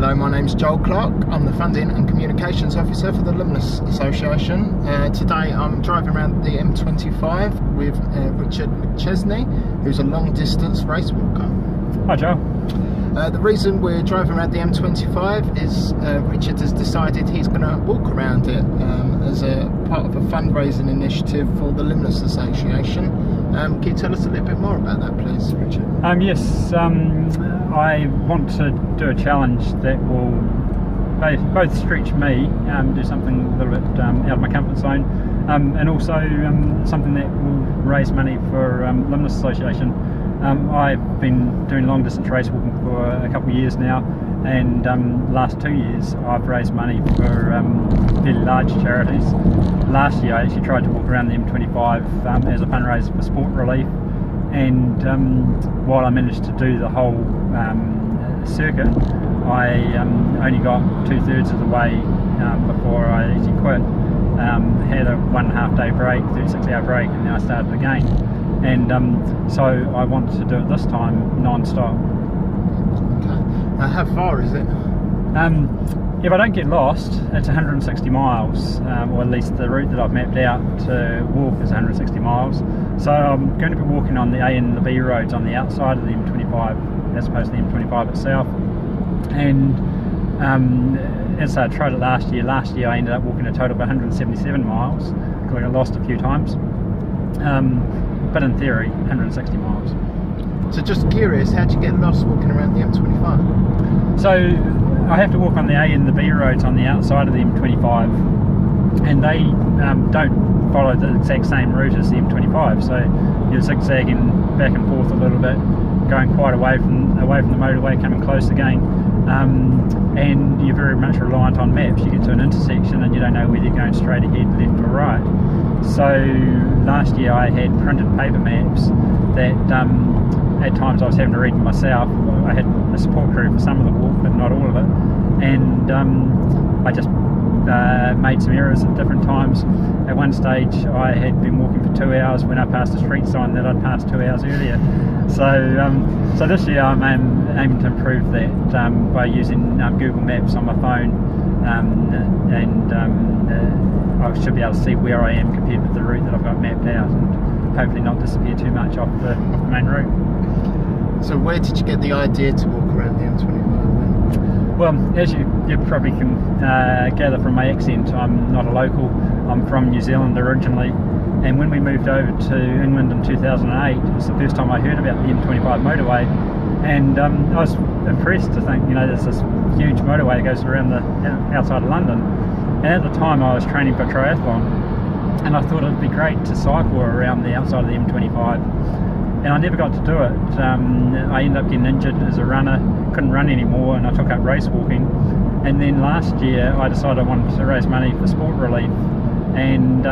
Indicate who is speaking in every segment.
Speaker 1: Hello, my name's Joel Clark. I'm the Funding and Communications Officer for the Limbless Association. Today I'm driving around the M25 with Richard McChesney, who's a long distance race walker.
Speaker 2: Hi Joel.
Speaker 1: The reason we're driving around the M25 is Richard has decided he's going to walk around it as a part of a fundraising initiative for the Limbless Association. Can you tell us a little bit more about that, please, Richard?
Speaker 2: Yes, I want to do a challenge that will both stretch me, do something a little bit out of my comfort zone, and also something that will raise money for Limbless Association. I've been doing long distance race walking for a couple of years now, and last 2 years I've raised money for fairly large charities. Last year I actually tried to walk around the M25 as a fundraiser for sport relief, and while I managed to do the whole circuit, I only got 2/3 of the way before I actually quit. Had a 1.5 day break, 36-hour break, and then I started again. And so I want to do it this time non-stop.
Speaker 1: Okay. How far is it?
Speaker 2: If I don't get lost, it's 160 miles, or at least the route that I've mapped out to walk is 160 miles. So I'm going to be walking on the A and the B roads on the outside of the M25 as opposed to the M25 itself. And as I tried it last year I ended up walking a total of 177 miles. I got lost a few times. But in theory, 160 miles.
Speaker 1: So just curious, how'd you get lost walking around the M25?
Speaker 2: So I have to walk on the A and the B roads on the outside of the M25, and they don't follow the exact same route as the M25. So you're zigzagging back and forth a little bit, going quite away from the motorway, coming close again, and you're very much reliant on maps. You get to an intersection and you don't know whether you're going straight ahead, left or right. So last year I had printed paper maps that at times I was having to read them myself. I had a support crew for some of the walk, but not all of it, and I just made some errors at different times. At one stage I had been walking for 2 hours when I passed a street sign that I'd passed 2 hours earlier. So this year I'm aiming to improve that by using Google Maps on my phone, and I should be able to see where I am compared with the route that I've got mapped out, and hopefully not disappear too much off the main route. So
Speaker 1: where did you get the idea to walk around the M25 then?
Speaker 2: Well, as you probably can gather from my accent, I'm not a local. I'm from New Zealand originally, and when we moved over to England in 2008, it was the first time I heard about the M25 motorway, and I was impressed to think, there's this huge motorway that goes around the outside of London. And at the time I was training for triathlon, and I thought it'd be great to cycle around the outside of the M25, and I never got to do it. I ended up getting injured as a runner, couldn't run anymore, and I took up race walking. And then last year I decided I wanted to raise money for sport relief, and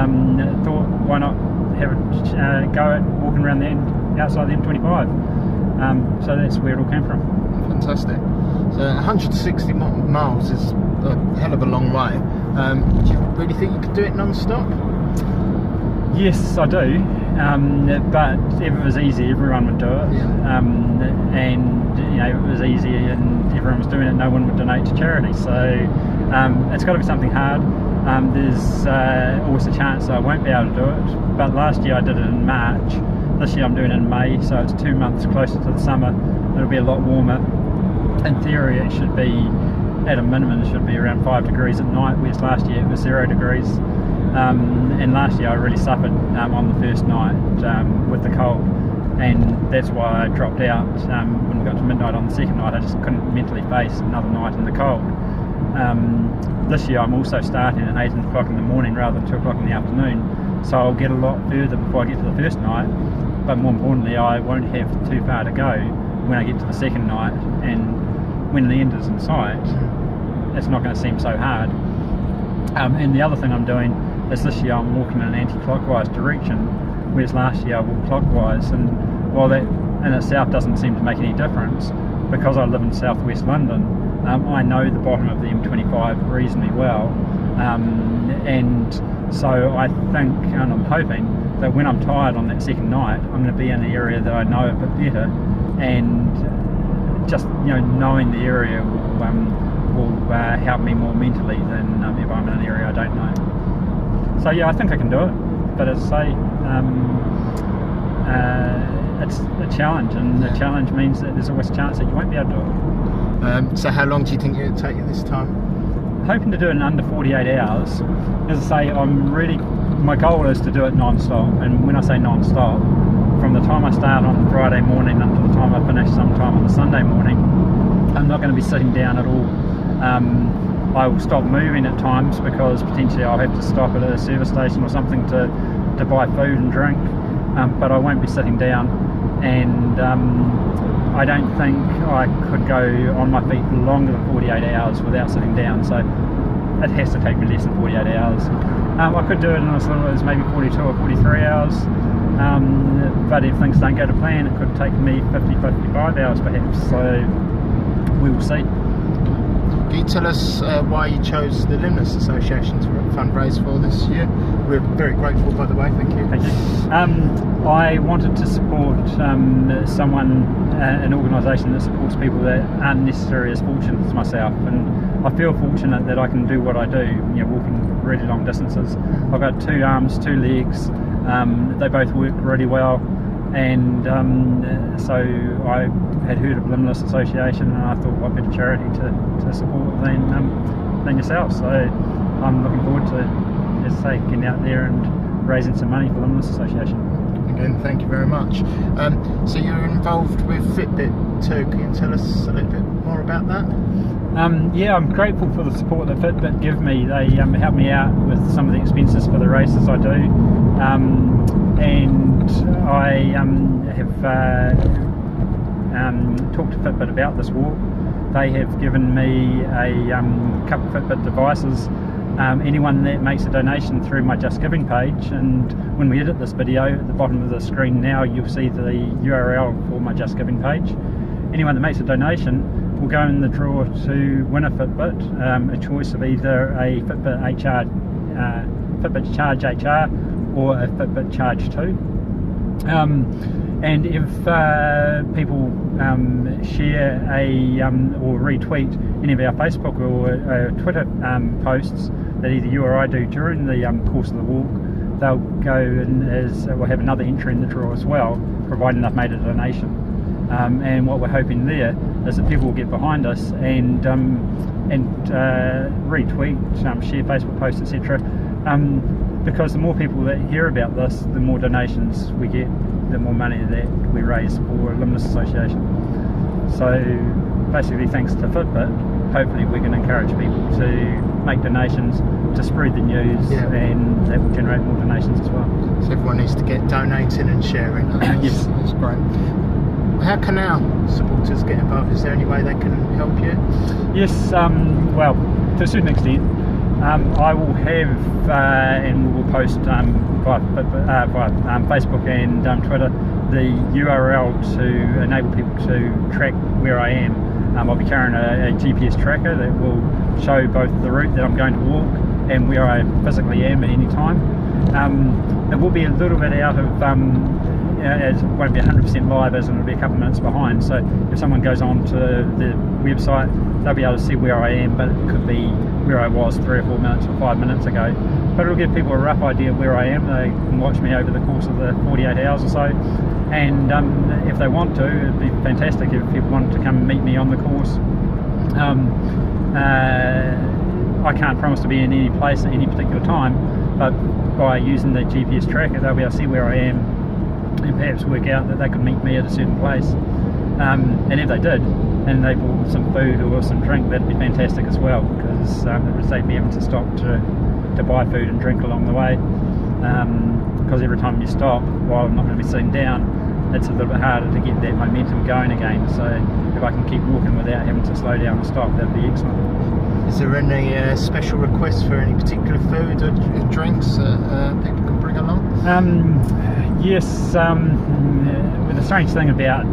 Speaker 2: thought, why not have a go at walking around the outside the M25. So that's where it all came from.
Speaker 1: Fantastic. So 160 miles is a hell of a long way. Do you really think you could do it non-stop?
Speaker 2: Yes, I do. But if it was easy, everyone would do it.
Speaker 1: Yeah.
Speaker 2: And if it was easy and everyone was doing it, no one would donate to charity. So it's got to be something hard. There's always a chance I won't be able to do it. But last year I did it in March. This year I'm doing it in May, so it's 2 months closer to the summer. It'll be a lot warmer. In theory it should be, at a minimum, it should be around 5 degrees at night, whereas last year it was 0 degrees. And last year I really suffered on the first night with the cold, and that's why I dropped out. When we got to midnight on the second night, I just couldn't mentally face another night in the cold. This year I'm also starting at 8 o'clock in the morning rather than 2 o'clock in the afternoon, so I'll get a lot further before I get to the first night, but more importantly I won't have too far to go when I get to the second night, and when the end is in sight it's not going to seem so hard. And the other thing I'm doing is this year I'm walking in an anti-clockwise direction, whereas last year I walked clockwise, and while that in itself doesn't seem to make any difference, because I live in southwest London, I know the bottom of the M25 reasonably well, and so I think, and I'm hoping, that when I'm tired on that second night I'm going to be in the area that I know a bit better, and just knowing the area will will help me more mentally than if I'm in an area I don't know. So yeah, I think I can do it, but as I say, it's a challenge, and the challenge means that there's always a chance that you won't be able to do it.
Speaker 1: So how long do you think it would take you this time?
Speaker 2: Hoping to do it in under 48 hours. As I say, my goal is to do it non-stop, and when I say non-stop, from the time I start on Friday morning until the time I finish sometime on the Sunday morning, I'm not going to be sitting down at all. I will stop moving at times because potentially I'll have to stop at a service station or something to buy food and drink, but I won't be sitting down, and I don't think I could go on my feet longer than 48 hours without sitting down, so it has to take me less than 48 hours. I could do it in as little as maybe 42 or 43 hours, but if things don't go to plan, it could take me 50-55 hours perhaps, so we will see.
Speaker 1: Can you tell us why you chose the Limbless Association to fundraise for this year? We're very grateful, by the way, thank you.
Speaker 2: Thank you. I wanted to support an organisation that supports people that aren't necessarily as fortunate as myself, and I feel fortunate that I can do what I do, walking really long distances. I've got 2 arms, 2 legs, they both work really well, and so I had heard of Limbless Association, and I thought what better charity to support than yourself. So I'm looking forward to, as I say, getting out there and raising some money for Limbless Association.
Speaker 1: Again, thank you very much. So you're involved with Fitbit too. Can you tell us a little bit more about that?
Speaker 2: Yeah, I'm grateful for the support that Fitbit give me. They help me out with some of the expenses for the races I do, and I have talked to Fitbit about this walk. They have given me a couple of Fitbit devices. Anyone that makes a donation through my Just Giving page, and when we edit this video, at the bottom of the screen now you'll see the URL for my Just Giving page. Anyone that makes a donation will go in the draw to win a Fitbit, a choice of either a Fitbit Charge HR or a Fitbit Charge 2. And if people share or retweet any of our Facebook or Twitter posts that either you or I do during the course of the walk, they'll go and we'll have another entry in the draw as well, providing they've made a donation. And what we're hoping there is that people will get behind us and retweet, share Facebook posts, etc. Because the more people that hear about this, the more donations we get, the more money that we raise for Limbless Association. So basically, thanks to Fitbit, hopefully we can encourage people to make donations, to spread the news, and that will generate more donations as well.
Speaker 1: So everyone needs to get donating and sharing.
Speaker 2: Yes.
Speaker 1: That's great. How can our supporters get involved? Is there any way they can help you?
Speaker 2: Yes, well, to a certain extent. I will have, and we will post via Facebook and Twitter, the URL to enable people to track where I am. I'll be carrying a GPS tracker that will show both the route that I'm going to walk and where I physically am at any time. It will be a little bit out of, it won't be 100% live, as it'll be a couple of minutes behind, so if someone goes on to the website, they'll be able to see where I am, but it could be where I was 3 or 4 minutes or 5 minutes ago. But it'll give people a rough idea of where I am. They can watch me over the course of the 48 hours or so, and if they want to, it'd be fantastic if people wanted to come and meet me on the course. I can't promise to be in any place at any particular time, but by using the GPS tracker, they'll be able to see where I am and perhaps work out that they could meet me at a certain place. And if they did, and they bought some food or some drink, that'd be fantastic as well, because it would save me having to stop to buy food and drink along the way, because every time you stop, while I'm not going to be sitting down, it's a little bit harder to get that momentum going again. So if I can keep walking without having to slow down or stop, that'd be excellent.
Speaker 1: Is there any special requests for any particular food or drinks people can bring along?
Speaker 2: Yes, the strange thing about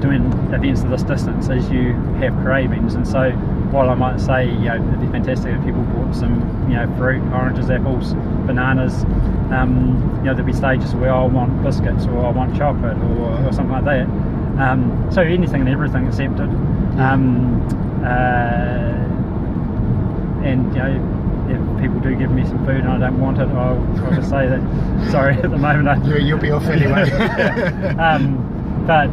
Speaker 2: doing events of this distance is you have cravings, and so while I might say, it'd be fantastic if people bought some, fruit, oranges, apples, bananas, there'd be stages where I want biscuits or I want chocolate or something like that. So anything and everything accepted. and you know, if people do give me some food and I don't want it, I'll just say that sorry, at the moment
Speaker 1: you'll be off anyway.
Speaker 2: But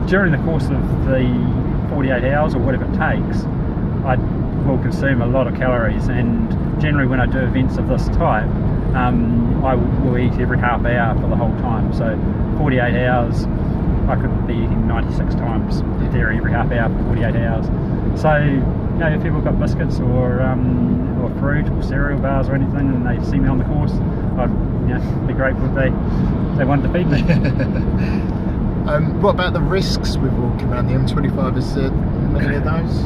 Speaker 2: during the course of the 48 hours or whatever it takes, I will consume a lot of calories, and generally when I do events of this type, I will eat every half hour for the whole time. So 48 hours, I could be eating 96 times in theory every half hour for 48 hours. So you know, if people got biscuits or fruit or cereal bars or anything, and they see me on the course, I'd be grateful if they wanted to feed me.
Speaker 1: What about the risks with walking around the M25? Is there many of those?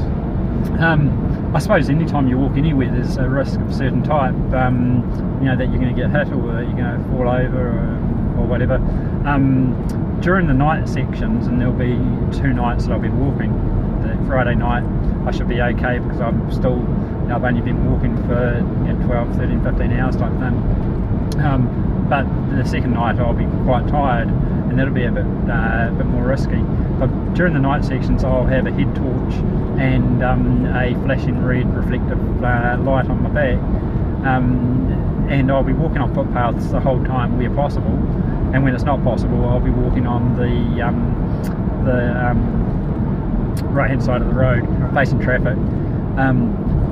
Speaker 2: I suppose anytime you walk anywhere there's a risk of a certain type, you know, that you're going to get hit or that you're going to fall over or whatever. During the night sections, and there'll be 2 nights that I'll be walking. The Friday night I should be okay because I'm still, you know, I've only been walking for 12, 13, 15 hours type thing. But the second night I'll be quite tired, and that'll be a bit more risky. But during the night sections I'll have a head torch and a flashing red reflective light on my back, and I'll be walking on footpaths the whole time where possible, and when it's not possible I'll be walking on the right hand side of the road facing traffic.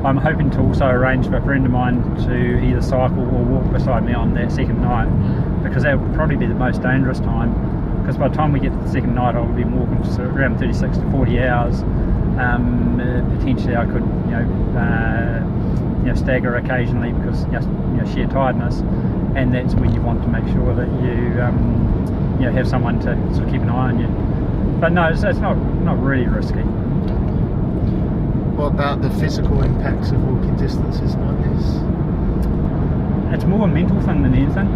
Speaker 2: I'm hoping to also arrange for a friend of mine to either cycle or walk beside me on that second night, because that would probably be the most dangerous time, because by the time we get to the second night I'll be walking around 36 to 40 hours. Potentially I could stagger occasionally because sheer tiredness, and that's when you want to make sure that you have someone to sort of keep an eye on you. But no, it's not really risky.
Speaker 1: What about the physical impacts of walking distances like this?
Speaker 2: It's more a mental thing than anything.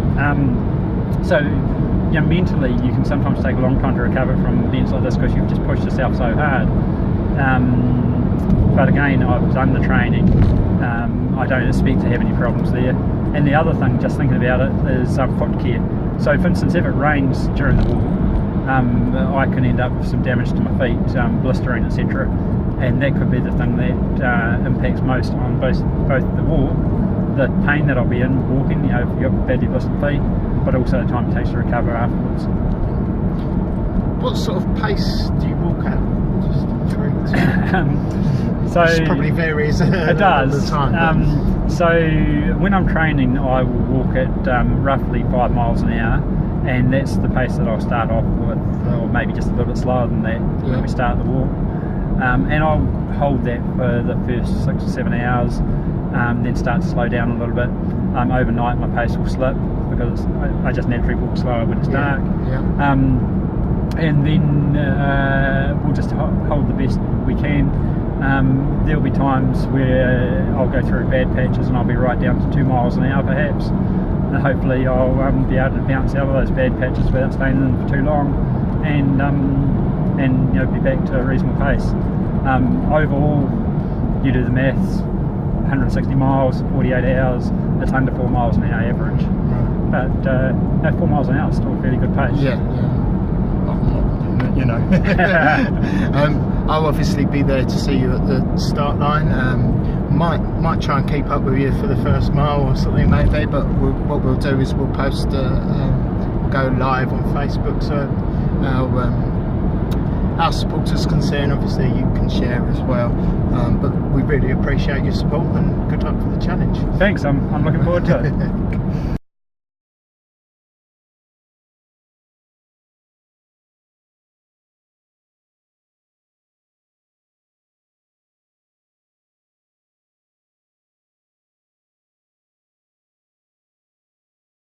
Speaker 2: So mentally you can sometimes take a long time to recover from events like this because you've just pushed yourself so hard. But again, I've done the training. I don't expect to have any problems there. And the other thing, just thinking about it, is foot care. So for instance, if it rains during the walk, I can end up with some damage to my feet, blistering, etc. And that could be the thing that impacts most on both the walk, the pain that I'll be in walking, if you've got badly blistered feet, but also the time it takes to recover afterwards.
Speaker 1: What sort of pace do you walk at?
Speaker 2: So
Speaker 1: it probably varies.
Speaker 2: It does.
Speaker 1: All the time.
Speaker 2: So when I'm training, I will walk at roughly 5 miles an hour, and that's the pace that I'll start off with, or maybe just a little bit slower than that when we start the walk. And I'll hold that for the first 6 or 7 hours, then start to slow down a little bit. Overnight my pace will slip because I just naturally walk slower when it's dark. And then we'll just hold the best we can. There'll be times where I'll go through bad patches and I'll be right down to 2 miles an hour perhaps, and hopefully I'll be able to bounce out of those bad patches without staying in them for too long, and be back to a reasonable pace. Overall, you do the maths, 160 miles, 48 hours, it's under 4 miles an hour average. But 4 miles an hour is still a fairly good pace.
Speaker 1: I'll obviously be there to see you at the start line. Might try and keep up with you for the first mile or something maybe, but what we'll do is we'll post we'll go live on Facebook, so our supporters can see, and obviously you can share as well. But we really appreciate your support, and good luck for the challenge.
Speaker 2: Thanks, I'm looking forward to it.